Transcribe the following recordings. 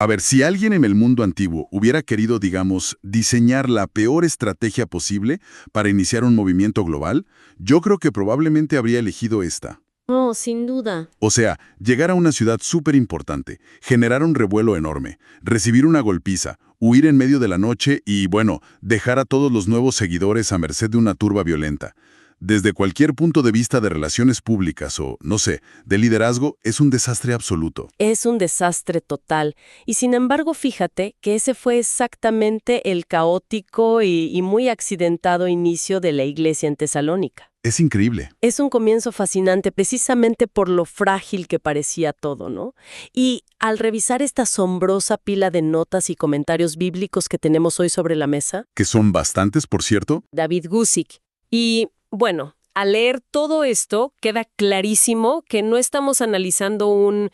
A ver, si alguien en el mundo antiguo hubiera querido, digamos, diseñar la peor estrategia posible para iniciar un movimiento global, yo creo que probablemente habría elegido esta. Oh, sin duda. O sea, llegar a una ciudad súper importante, generar un revuelo enorme, recibir una golpiza, huir en medio de la noche y, bueno, dejar a todos los nuevos seguidores a merced de una turba violenta. Desde cualquier punto de vista de relaciones públicas o, no sé, de liderazgo, es un desastre absoluto. Es un desastre total. Y sin embargo, fíjate que ese fue exactamente el caótico y muy accidentado inicio de la iglesia en Tesalónica. Es increíble. Es un comienzo fascinante precisamente por lo frágil que parecía todo, ¿no? Y al revisar esta asombrosa pila de notas y comentarios bíblicos que tenemos hoy sobre la mesa, Que son bastantes, por cierto. David Guzik. Y bueno, al leer todo esto, queda clarísimo que no estamos analizando un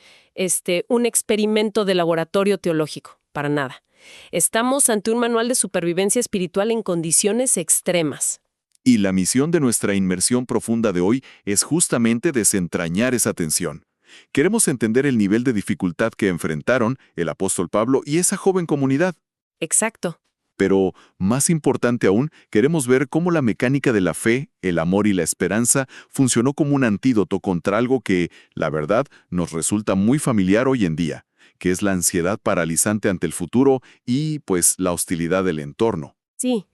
experimento de laboratorio teológico, para nada. Estamos ante un manual de supervivencia espiritual en condiciones extremas. Y la misión de nuestra inmersión profunda de hoy es justamente desentrañar esa tensión. Queremos entender el nivel de dificultad que enfrentaron el apóstol Pablo y esa joven comunidad. Exacto. Pero, más importante aún, queremos ver cómo la mecánica de la fe, el amor y la esperanza funcionó como un antídoto contra algo que, la verdad, nos resulta muy familiar hoy en día, que es la ansiedad paralizante ante el futuro y, pues, la hostilidad del entorno. Sí.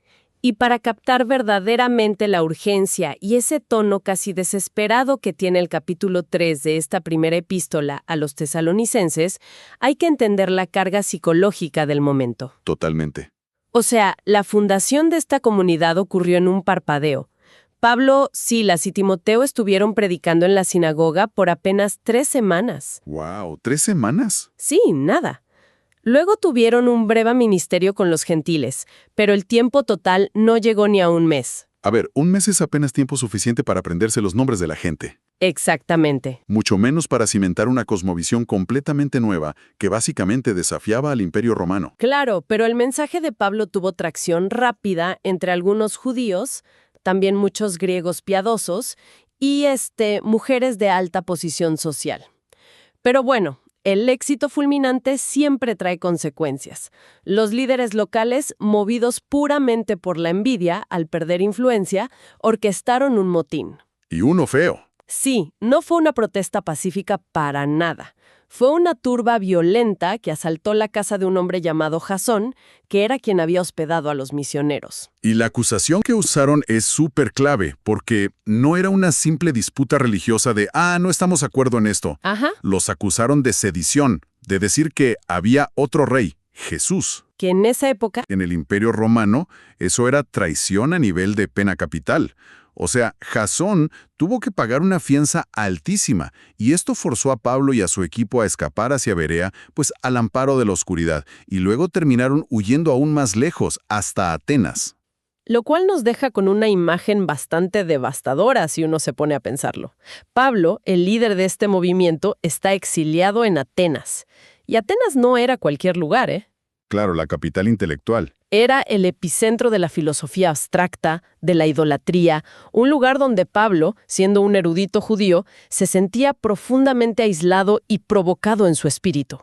Y para captar verdaderamente la urgencia y ese tono casi desesperado que tiene el capítulo 3 de esta primera epístola a los tesalonicenses, hay que entender la carga psicológica del momento. Totalmente. O sea, la fundación de esta comunidad ocurrió en un parpadeo. Pablo, Silas y Timoteo estuvieron predicando en la sinagoga por apenas 3 semanas. ¡Wow! ¿3 semanas? Sí, nada. Luego tuvieron un breve ministerio con los gentiles, pero el tiempo total no llegó ni a un mes. A ver, un mes es apenas tiempo suficiente para aprenderse los nombres de la gente. Exactamente. Mucho menos para cimentar una cosmovisión completamente nueva que básicamente desafiaba al Imperio Romano. Claro, pero el mensaje de Pablo tuvo tracción rápida entre algunos judíos, también muchos griegos piadosos y mujeres de alta posición social. Pero bueno, el éxito fulminante siempre trae consecuencias. Los líderes locales, movidos puramente por la envidia al perder influencia, orquestaron un motín. Y uno feo. Sí, no fue una protesta pacífica para nada. Fue una turba violenta que asaltó la casa de un hombre llamado Jasón, que era quien había hospedado a los misioneros. Y la acusación que usaron es súper clave, porque no era una simple disputa religiosa de, no estamos de acuerdo en esto. Ajá. Los acusaron de sedición, de decir que había otro rey, Jesús. Que en esa época, En el Imperio Romano, eso era traición a nivel de pena capital. O sea, Jasón tuvo que pagar una fianza altísima, y esto forzó a Pablo y a su equipo a escapar hacia Berea, pues al amparo de la oscuridad, y luego terminaron huyendo aún más lejos, hasta Atenas. lo cual nos deja con una imagen bastante devastadora si uno se pone a pensarlo. Pablo, el líder de este movimiento, está exiliado en Atenas. Y Atenas no era cualquier lugar, ¿eh? Claro, la capital intelectual. Era el epicentro de la filosofía abstracta, de la idolatría, un lugar donde Pablo, siendo un erudito judío, se sentía profundamente aislado y provocado en su espíritu.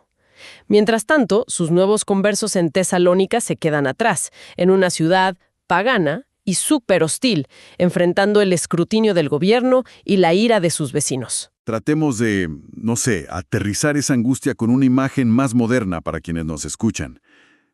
Mientras tanto, sus nuevos conversos en Tesalónica se quedan atrás, en una ciudad pagana y súper hostil, enfrentando el escrutinio del gobierno y la ira de sus vecinos. Tratemos de, no sé, aterrizar esa angustia con una imagen más moderna para quienes nos escuchan.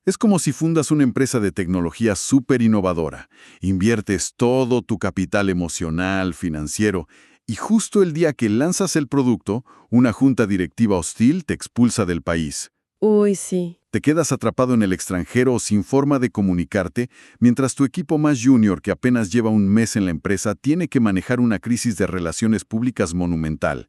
Es como si fundas una empresa de tecnología súper innovadora. Inviertes todo tu capital emocional, financiero, y justo el día que lanzas el producto, una junta directiva hostil te expulsa del país. Uy, sí. Te quedas atrapado en el extranjero sin forma de comunicarte, mientras tu equipo más junior, que apenas lleva un mes en la empresa, tiene que manejar una crisis de relaciones públicas monumental.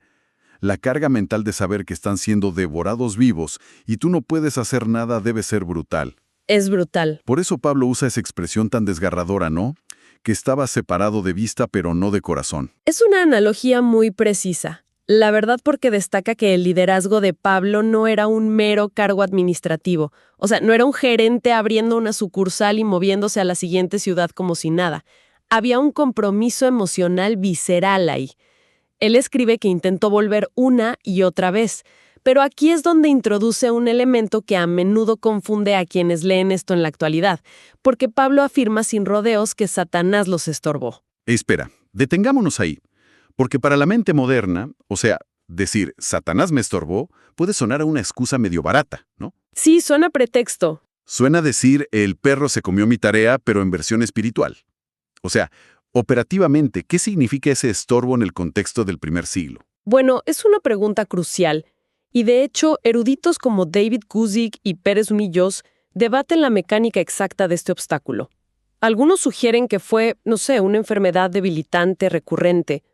La carga mental de saber que están siendo devorados vivos y tú no puedes hacer nada debe ser brutal. Es brutal. Por eso Pablo usa esa expresión tan desgarradora, ¿no? Que estaba separado de vista pero no de corazón. Es una analogía muy precisa. La verdad, porque destaca que el liderazgo de Pablo no era un mero cargo administrativo. O sea, no era un gerente abriendo una sucursal y moviéndose a la siguiente ciudad como si nada. Había un compromiso emocional visceral ahí. Él escribe que intentó volver una y otra vez, Pero aquí es donde introduce un elemento que a menudo confunde a quienes leen esto en la actualidad, porque Pablo afirma sin rodeos que Satanás los estorbó. Espera, detengámonos ahí, porque para la mente moderna, o sea, decir Satanás me estorbó puede sonar a una excusa medio barata, ¿no? Sí, suena pretexto. Suena a decir el perro se comió mi tarea, pero en versión espiritual. O sea, operativamente, ¿qué significa ese estorbo en el contexto del primer siglo? Bueno, es una pregunta crucial, y de hecho, eruditos como David Guzik y Pérez Millos debaten la mecánica exacta de este obstáculo. Algunos sugieren que fue, no sé, una enfermedad debilitante recurrente.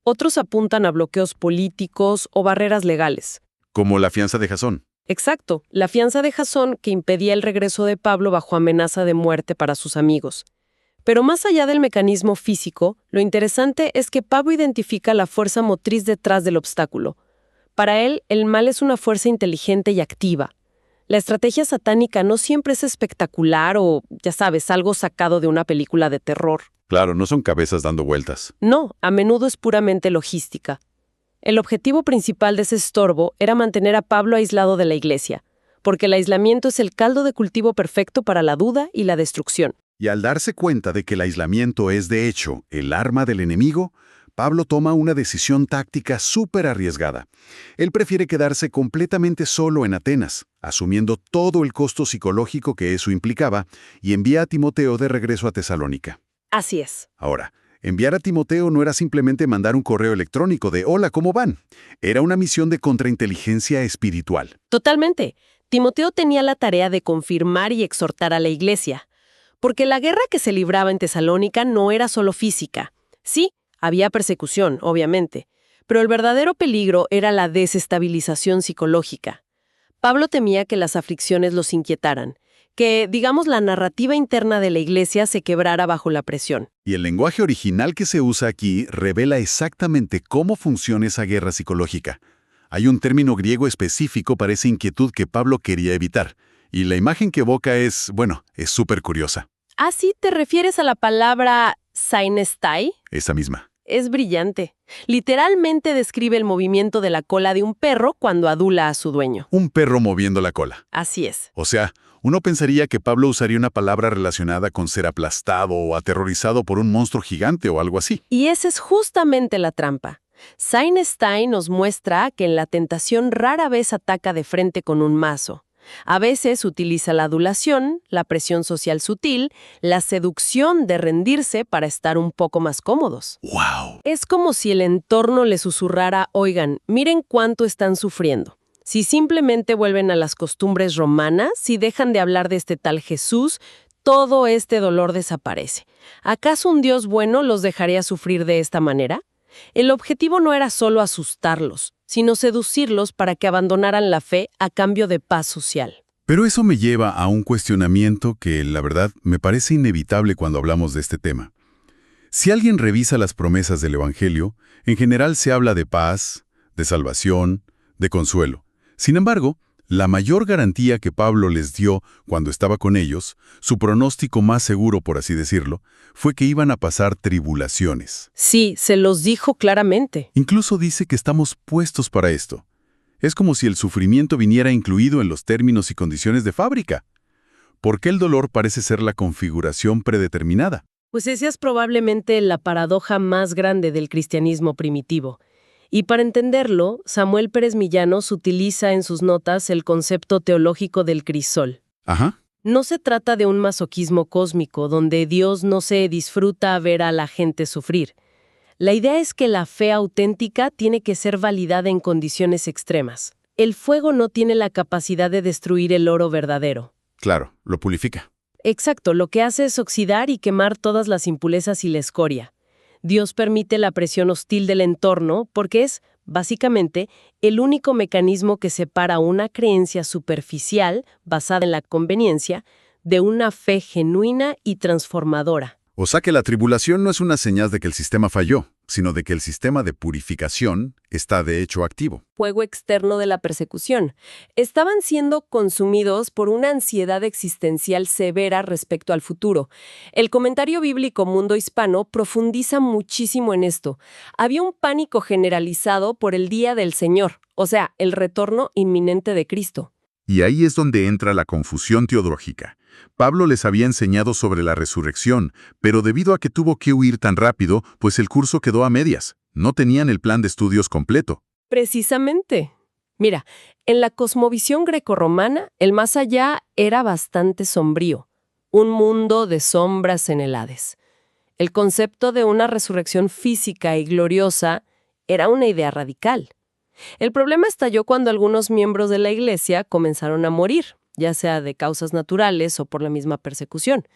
Otros apuntan a bloqueos políticos o barreras legales. Como la fianza de Jasón. Exacto, la fianza de Jasón que impedía el regreso de Pablo bajo amenaza de muerte para sus amigos. Pero más allá del mecanismo físico, lo interesante es que Pablo identifica la fuerza motriz detrás del obstáculo. Para él, el mal es una fuerza inteligente y activa. La estrategia satánica no siempre es espectacular o, ya sabes, algo sacado de una película de terror. Claro, no son cabezas dando vueltas. No, a menudo es puramente logística. El objetivo principal de ese estorbo era mantener a Pablo aislado de la iglesia, porque el aislamiento es el caldo de cultivo perfecto para la duda y la destrucción. Y al darse cuenta de que el aislamiento es, de hecho, el arma del enemigo, Pablo toma una decisión táctica súper arriesgada. Él prefiere quedarse completamente solo en Atenas, asumiendo todo el costo psicológico que eso implicaba, y envía a Timoteo de regreso a Tesalónica. Así es. Ahora, enviar a Timoteo no era simplemente mandar un correo electrónico de «Hola, ¿cómo van?». Era una misión de contrainteligencia espiritual. Totalmente. Timoteo tenía la tarea de confirmar y exhortar a la iglesia. Porque la guerra que se libraba en Tesalónica no era solo física. Sí, había persecución, obviamente, pero el verdadero peligro era la desestabilización psicológica. Pablo temía que las aflicciones los inquietaran, que, digamos, la narrativa interna de la iglesia se quebrara bajo la presión. Y el lenguaje original que se usa aquí revela exactamente cómo funciona esa guerra psicológica. Hay un término griego específico para esa inquietud que Pablo quería evitar. Y la imagen que evoca es súper curiosa. ¿Ah, sí? ¿Te refieres a la palabra sainestai? Esa misma. Es brillante. Literalmente describe el movimiento de la cola de un perro cuando adula a su dueño. Un perro moviendo la cola. Así es. O sea, uno pensaría que Pablo usaría una palabra relacionada con ser aplastado o aterrorizado por un monstruo gigante o algo así. Y esa es justamente la trampa. Sainestai nos muestra que en la tentación rara vez ataca de frente con un mazo. A veces utiliza la adulación, la presión social sutil, la seducción de rendirse para estar un poco más cómodos. ¡Wow! Es como si el entorno le susurrara, oigan, miren cuánto están sufriendo. Si simplemente vuelven a las costumbres romanas, si dejan de hablar de este tal Jesús, todo este dolor desaparece. ¿Acaso un Dios bueno los dejaría sufrir de esta manera? El objetivo no era solo asustarlos, sino seducirlos para que abandonaran la fe a cambio de paz social. Pero eso me lleva a un cuestionamiento que, la verdad, me parece inevitable cuando hablamos de este tema. Si alguien revisa las promesas del Evangelio, en general se habla de paz, de salvación, de consuelo. Sin embargo, la mayor garantía que Pablo les dio cuando estaba con ellos, su pronóstico más seguro, por así decirlo, fue que iban a pasar tribulaciones. Sí, se los dijo claramente. Incluso dice que estamos puestos para esto. Es como si el sufrimiento viniera incluido en los términos y condiciones de fábrica. ¿Por qué el dolor parece ser la configuración predeterminada? Pues esa es probablemente la paradoja más grande del cristianismo primitivo. Y para entenderlo, Samuel Pérez Millanos utiliza en sus notas el concepto teológico del crisol. Ajá. No se trata de un masoquismo cósmico donde Dios no se disfruta ver a la gente sufrir. La idea es que la fe auténtica tiene que ser validada en condiciones extremas. El fuego no tiene la capacidad de destruir el oro verdadero. Claro, lo purifica. Exacto, lo que hace es oxidar y quemar todas las impurezas y la escoria. Dios permite la presión hostil del entorno porque es, básicamente, el único mecanismo que separa una creencia superficial, basada en la conveniencia, de una fe genuina y transformadora. O sea que la tribulación no es una señal de que el sistema falló, sino de que el sistema de purificación está de hecho activo. Fuego externo de la persecución. Estaban siendo consumidos por una ansiedad existencial severa respecto al futuro. El comentario bíblico Mundo Hispano profundiza muchísimo en esto. Había un pánico generalizado por el día del Señor, o sea, el retorno inminente de Cristo. Y ahí es donde entra la confusión teológica. Pablo les había enseñado sobre la resurrección, pero debido a que tuvo que huir tan rápido, pues el curso quedó a medias. No tenían el plan de estudios completo. Precisamente. Mira, en la cosmovisión grecorromana, el más allá era bastante sombrío, un mundo de sombras en el Hades. El concepto de una resurrección física y gloriosa era una idea radical. El problema estalló cuando algunos miembros de la Iglesia comenzaron a morir, ya sea de causas naturales o por la misma persecución.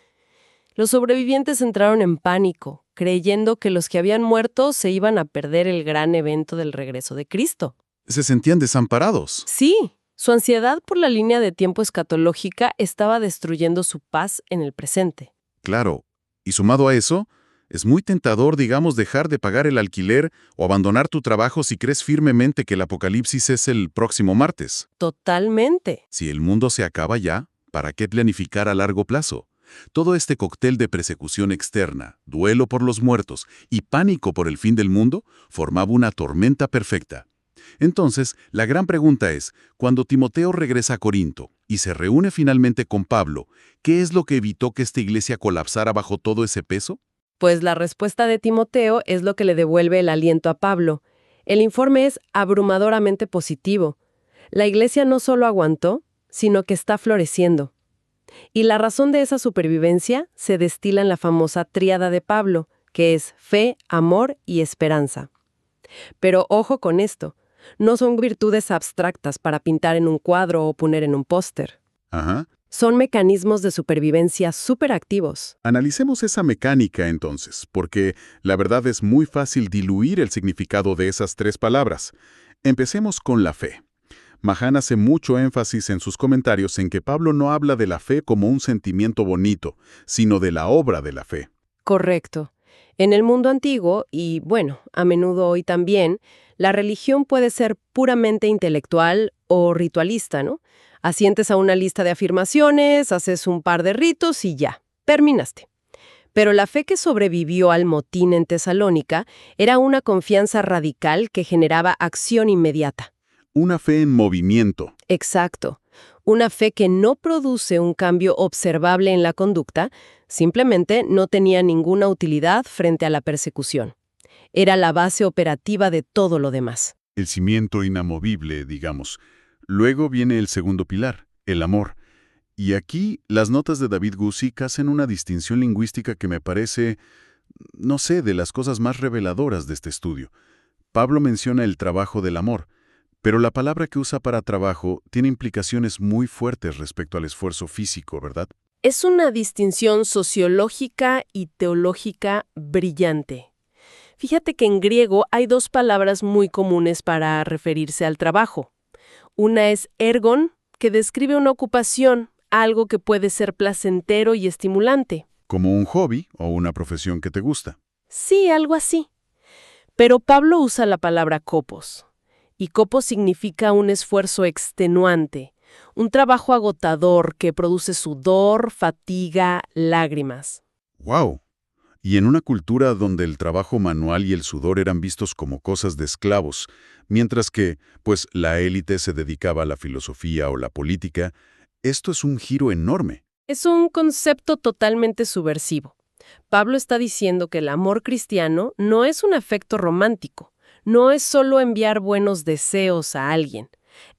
Los sobrevivientes entraron en pánico, creyendo que los que habían muerto se iban a perder el gran evento del regreso de Cristo. Se sentían desamparados. Sí, su ansiedad por la línea de tiempo escatológica estaba destruyendo su paz en el presente. Claro, y sumado a eso, es muy tentador, digamos, dejar de pagar el alquiler o abandonar tu trabajo si crees firmemente que el apocalipsis es el próximo martes. Totalmente. Si el mundo se acaba ya, ¿para qué planificar a largo plazo? Todo este cóctel de persecución externa, duelo por los muertos y pánico por el fin del mundo formaba una tormenta perfecta. Entonces, la gran pregunta es, cuando Timoteo regresa a Corinto y se reúne finalmente con Pablo, ¿qué es lo que evitó que esta iglesia colapsara bajo todo ese peso? Pues la respuesta de Timoteo es lo que le devuelve el aliento a Pablo. El informe es abrumadoramente positivo. La iglesia no solo aguantó, sino que está floreciendo. Y la razón de esa supervivencia se destila en la famosa tríada de Pablo, que es fe, amor y esperanza. Pero ojo con esto, no son virtudes abstractas para pintar en un cuadro o poner en un póster. Ajá. Son mecanismos de supervivencia superactivos. Analicemos esa mecánica entonces, porque la verdad es muy fácil diluir el significado de esas tres palabras. Empecemos con la fe. Mahan hace mucho énfasis en sus comentarios en que Pablo no habla de la fe como un sentimiento bonito, sino de la obra de la fe. Correcto. En el mundo antiguo, y bueno, a menudo hoy también, la religión puede ser puramente intelectual o ritualista, ¿no? Asientes a una lista de afirmaciones, haces un par de ritos y ya, terminaste. Pero la fe que sobrevivió al motín en Tesalónica era una confianza radical que generaba acción inmediata. Una fe en movimiento. Exacto. Una fe que no produce un cambio observable en la conducta, simplemente no tenía ninguna utilidad frente a la persecución. Era la base operativa de todo lo demás. El cimiento inamovible, digamos. Luego viene el segundo pilar, el amor. Y aquí las notas de David Guzik hacen una distinción lingüística que me parece, no sé, de las cosas más reveladoras de este estudio. Pablo menciona el trabajo del amor, pero la palabra que usa para trabajo tiene implicaciones muy fuertes respecto al esfuerzo físico, ¿verdad? Es una distinción sociológica y teológica brillante. Fíjate que en griego hay dos palabras muy comunes para referirse al trabajo. Una es ergon, que describe una ocupación, algo que puede ser placentero y estimulante. Como un hobby o una profesión que te gusta. Sí, algo así. Pero Pablo usa la palabra kopos. Y kopos significa un esfuerzo extenuante, un trabajo agotador que produce sudor, fatiga, lágrimas. ¡Wow! Y en una cultura donde el trabajo manual y el sudor eran vistos como cosas de esclavos, mientras que, pues, la élite se dedicaba a la filosofía o la política, esto es un giro enorme. Es un concepto totalmente subversivo. Pablo está diciendo que el amor cristiano no es un afecto romántico, no es solo enviar buenos deseos a alguien,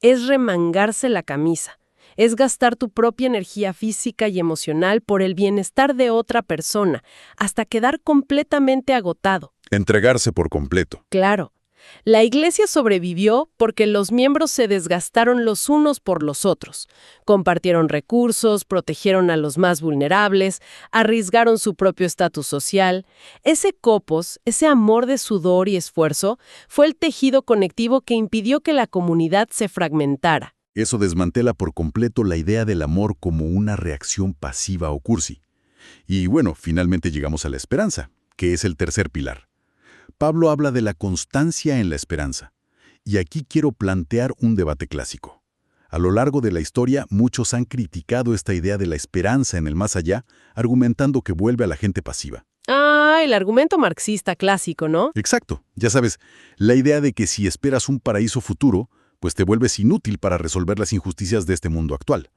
es remangarse la camisa, es gastar tu propia energía física y emocional por el bienestar de otra persona, hasta quedar completamente agotado. Entregarse por completo. Claro. La iglesia sobrevivió porque los miembros se desgastaron los unos por los otros. Compartieron recursos, protegieron a los más vulnerables, arriesgaron su propio estatus social. Ese kopos, ese amor de sudor y esfuerzo, fue el tejido conectivo que impidió que la comunidad se fragmentara. Eso desmantela por completo la idea del amor como una reacción pasiva o cursi. Y bueno, finalmente llegamos a la esperanza, que es el tercer pilar. Pablo habla de la constancia en la esperanza. Y aquí quiero plantear un debate clásico. A lo largo de la historia, muchos han criticado esta idea de la esperanza en el más allá, argumentando que vuelve a la gente pasiva. Ah, el argumento marxista clásico, ¿no? Exacto. Ya sabes, la idea de que si esperas un paraíso futuro, pues te vuelves inútil para resolver las injusticias de este mundo actual.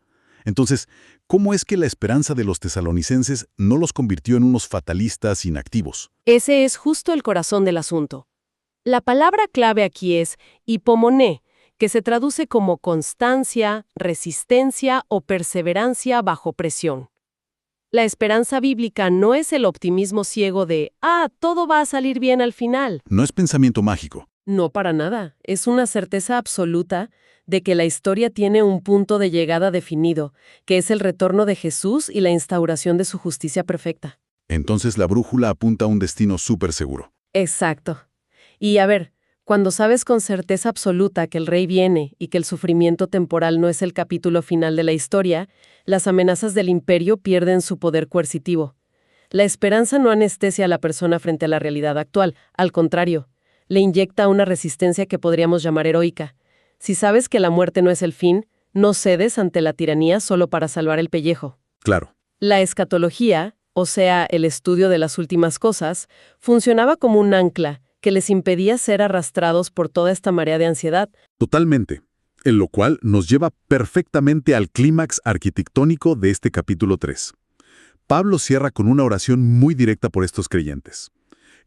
Entonces, ¿cómo es que la esperanza de los tesalonicenses no los convirtió en unos fatalistas inactivos? Ese es justo el corazón del asunto. La palabra clave aquí es hipomoné, que se traduce como constancia, resistencia o perseverancia bajo presión. La esperanza bíblica no es el optimismo ciego de, todo va a salir bien al final. No es pensamiento mágico. No para nada. Es una certeza absoluta de que la historia tiene un punto de llegada definido, que es el retorno de Jesús y la instauración de su justicia perfecta. Entonces la brújula apunta a un destino súper seguro. Exacto. Y a ver, cuando sabes con certeza absoluta que el rey viene y que el sufrimiento temporal no es el capítulo final de la historia, las amenazas del imperio pierden su poder coercitivo. La esperanza no anestesia a la persona frente a la realidad actual, al contrario, le inyecta una resistencia que podríamos llamar heroica. Si sabes que la muerte no es el fin, no cedes ante la tiranía solo para salvar el pellejo. Claro. La escatología, o sea, el estudio de las últimas cosas, funcionaba como un ancla que les impedía ser arrastrados por toda esta marea de ansiedad. Totalmente. En lo cual nos lleva perfectamente al clímax arquitectónico de este capítulo 3. Pablo cierra con una oración muy directa por estos creyentes.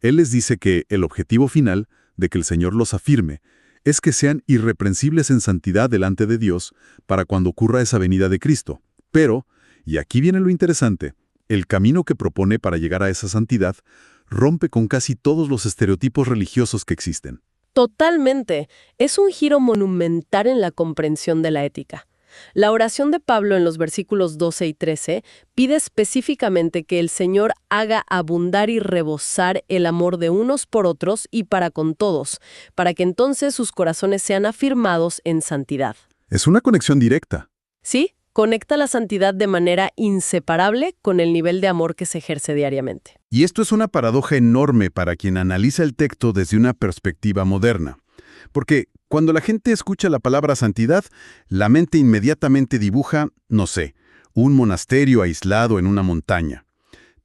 Él les dice que el objetivo final de que el Señor los afirme es que sean irreprensibles en santidad delante de Dios para cuando ocurra esa venida de Cristo. Pero, y aquí viene lo interesante, el camino que propone para llegar a esa santidad rompe con casi todos los estereotipos religiosos que existen. Totalmente. Es un giro monumental en la comprensión de la ética. La oración de Pablo en los versículos 12 y 13 pide específicamente que el Señor haga abundar y rebosar el amor de unos por otros y para con todos, para que entonces sus corazones sean afirmados en santidad. Es una conexión directa. ¿Sí? Conecta la santidad de manera inseparable con el nivel de amor que se ejerce diariamente. Y esto es una paradoja enorme para quien analiza el texto desde una perspectiva moderna. Porque cuando la gente escucha la palabra santidad, la mente inmediatamente dibuja, no sé, un monasterio aislado en una montaña.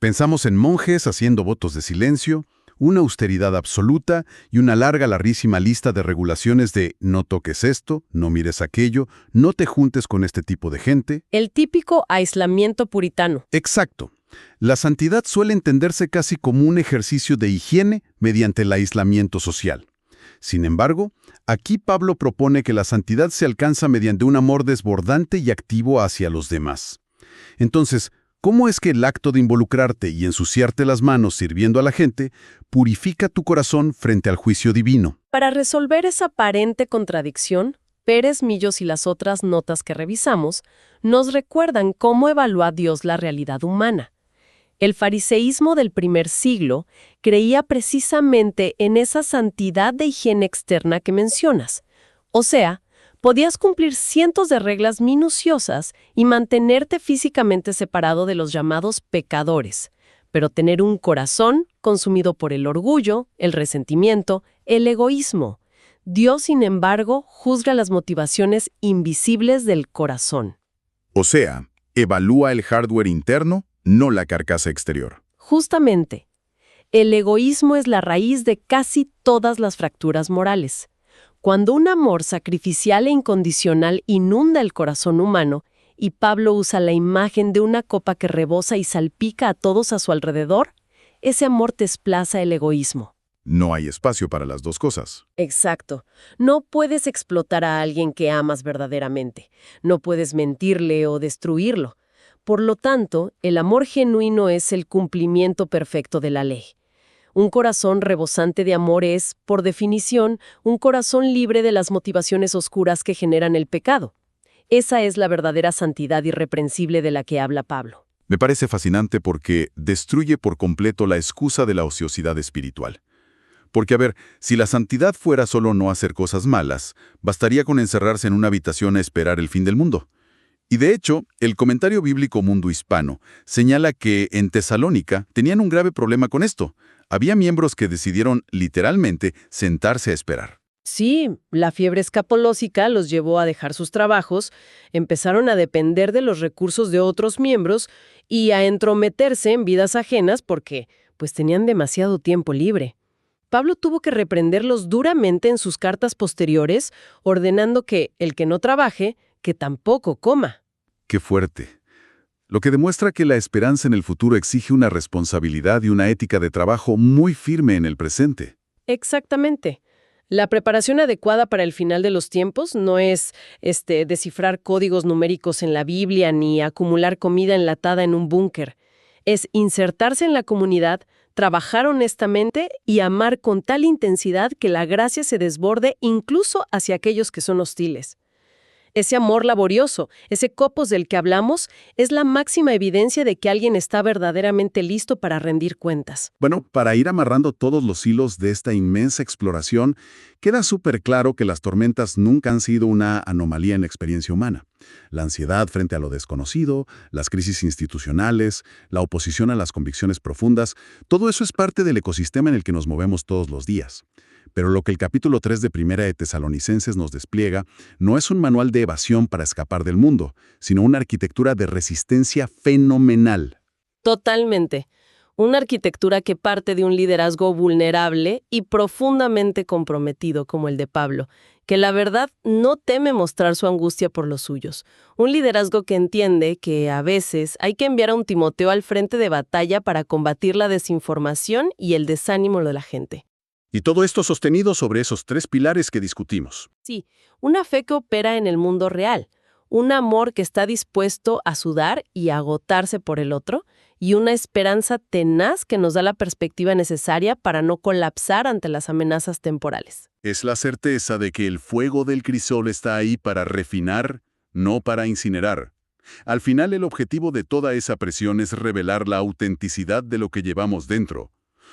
Pensamos en monjes haciendo votos de silencio, una austeridad absoluta y una larguísima lista de regulaciones de no toques esto, no mires aquello, no te juntes con este tipo de gente. El típico aislamiento puritano. Exacto. La santidad suele entenderse casi como un ejercicio de higiene mediante el aislamiento social. Sin embargo, aquí Pablo propone que la santidad se alcanza mediante un amor desbordante y activo hacia los demás. Entonces, ¿cómo es que el acto de involucrarte y ensuciarte las manos sirviendo a la gente purifica tu corazón frente al juicio divino? Para resolver esa aparente contradicción, Pérez, Millos y las otras notas que revisamos nos recuerdan cómo evalúa Dios la realidad humana. El fariseísmo del primer siglo creía precisamente en esa santidad de higiene externa que mencionas. O sea, podías cumplir cientos de reglas minuciosas y mantenerte físicamente separado de los llamados pecadores, pero tener un corazón consumido por el orgullo, el resentimiento, el egoísmo. Dios, sin embargo, juzga las motivaciones invisibles del corazón. O sea, evalúa el hardware interno, no la carcasa exterior. Justamente, el egoísmo es la raíz de casi todas las fracturas morales. Cuando un amor sacrificial e incondicional inunda el corazón humano, y Pablo usa la imagen de una copa que rebosa y salpica a todos a su alrededor, ese amor desplaza el egoísmo. No hay espacio para las dos cosas. Exacto. No puedes explotar a alguien que amas verdaderamente. No puedes mentirle o destruirlo. Por lo tanto, el amor genuino es el cumplimiento perfecto de la ley. Un corazón rebosante de amor es, por definición, un corazón libre de las motivaciones oscuras que generan el pecado. Esa es la verdadera santidad irreprensible de la que habla Pablo. Me parece fascinante porque destruye por completo la excusa de la ociosidad espiritual. Porque, a ver, si la santidad fuera solo no hacer cosas malas, bastaría con encerrarse en una habitación a esperar el fin del mundo. Y de hecho, el comentario bíblico Mundo Hispano señala que en Tesalónica tenían un grave problema con esto. Había miembros que decidieron, literalmente, sentarse a esperar. Sí, la fiebre escapológica los llevó a dejar sus trabajos, empezaron a depender de los recursos de otros miembros y a entrometerse en vidas ajenas porque, pues, tenían demasiado tiempo libre. Pablo tuvo que reprenderlos duramente en sus cartas posteriores, ordenando que el que no trabaje, que tampoco coma. Qué fuerte. Lo que demuestra que la esperanza en el futuro exige una responsabilidad y una ética de trabajo muy firme en el presente. Exactamente. La preparación adecuada para el final de los tiempos no es descifrar códigos numéricos en la Biblia ni acumular comida enlatada en un búnker. Es insertarse en la comunidad, trabajar honestamente y amar con tal intensidad que la gracia se desborde incluso hacia aquellos que son hostiles. Ese amor laborioso, ese copos del que hablamos, es la máxima evidencia de que alguien está verdaderamente listo para rendir cuentas. Bueno, para ir amarrando todos los hilos de esta inmensa exploración, queda súper claro que las tormentas nunca han sido una anomalía en la experiencia humana. La ansiedad frente a lo desconocido, las crisis institucionales, la oposición a las convicciones profundas, todo eso es parte del ecosistema en el que nos movemos todos los días. Pero lo que el capítulo 3 de Primera de Tesalonicenses nos despliega no es un manual de evasión para escapar del mundo, sino una arquitectura de resistencia fenomenal. Totalmente. Una arquitectura que parte de un liderazgo vulnerable y profundamente comprometido como el de Pablo, que la verdad no teme mostrar su angustia por los suyos. Un liderazgo que entiende que a veces hay que enviar a un Timoteo al frente de batalla para combatir la desinformación y el desánimo de la gente. Y todo esto sostenido sobre esos 3 pilares que discutimos. Sí, una fe que opera en el mundo real, un amor que está dispuesto a sudar y a agotarse por el otro, y una esperanza tenaz que nos da la perspectiva necesaria para no colapsar ante las amenazas temporales. Es la certeza de que el fuego del crisol está ahí para refinar, no para incinerar. Al final, el objetivo de toda esa presión es revelar la autenticidad de lo que llevamos dentro,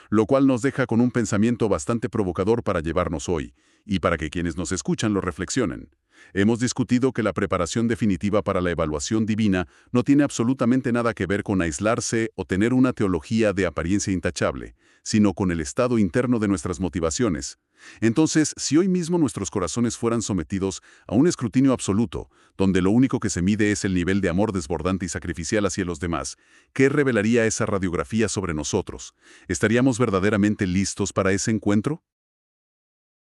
lo cual nos deja con un pensamiento bastante provocador para llevarnos hoy, y para que quienes nos escuchan lo reflexionen. Hemos discutido que la preparación definitiva para la evaluación divina no tiene absolutamente nada que ver con aislarse o tener una teología de apariencia intachable, sino con el estado interno de nuestras motivaciones. Entonces, si hoy mismo nuestros corazones fueran sometidos a un escrutinio absoluto, donde lo único que se mide es el nivel de amor desbordante y sacrificial hacia los demás, ¿qué revelaría esa radiografía sobre nosotros? ¿Estaríamos verdaderamente listos para ese encuentro?